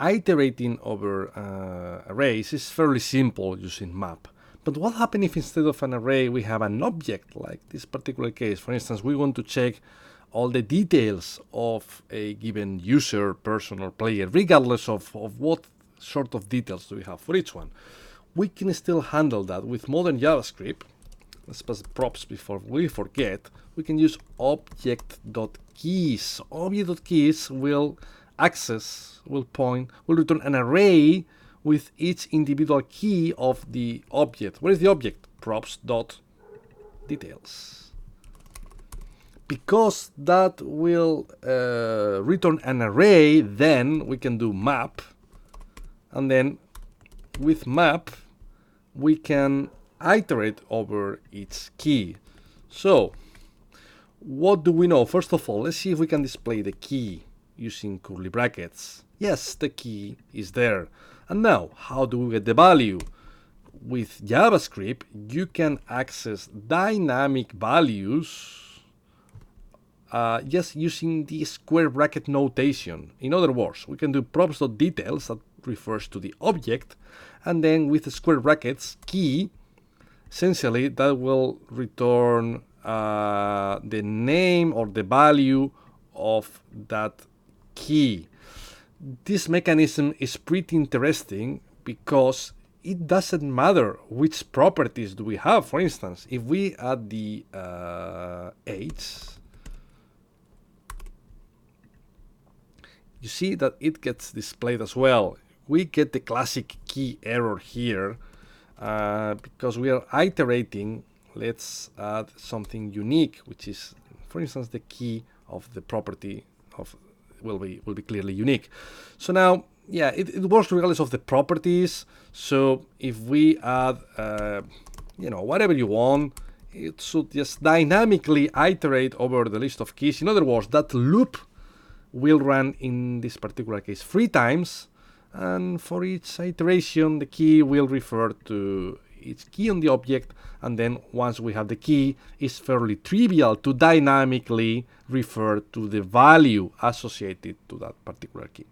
iterating over arrays is fairly simple using map. But what happens if instead of an array we have an object, like this particular case? For instance, we want to check all the details of a given user, person, or player, regardless of what sort of details do we have for each one. We can still handle that with modern JavaScript. Let's pass props before we forget. We can use object.keys. Object.keys will return an array with each individual key of the object. What is the object? Props.details. Because that will return an array, then we can do map, and then with map we can iterate over each key. So what do we know? First of all, let's see if we can display the key using curly brackets. Yes, the key is there. And now, how do we get the value? With JavaScript, you can access dynamic values just using the square bracket notation. In other words, we can do props.details, that refers to the object, and then with the square brackets key, essentially that will return the name or the value of that key. This mechanism is pretty interesting because it doesn't matter which properties do we have. For instance, if we add the age, you see that it gets displayed as well. We get the classic key error here because we are iterating. Let's add something unique, which is, for instance, the key of the property of will be clearly unique. So now, yeah, it works regardless of the properties. So if we add, whatever you want, it should just dynamically iterate over the list of keys. In other words, that loop will run in this particular case 3 times, and for each iteration the key will refer to each key on the object, and then once we have the key, it's fairly trivial to dynamically refer to the value associated to that particular key.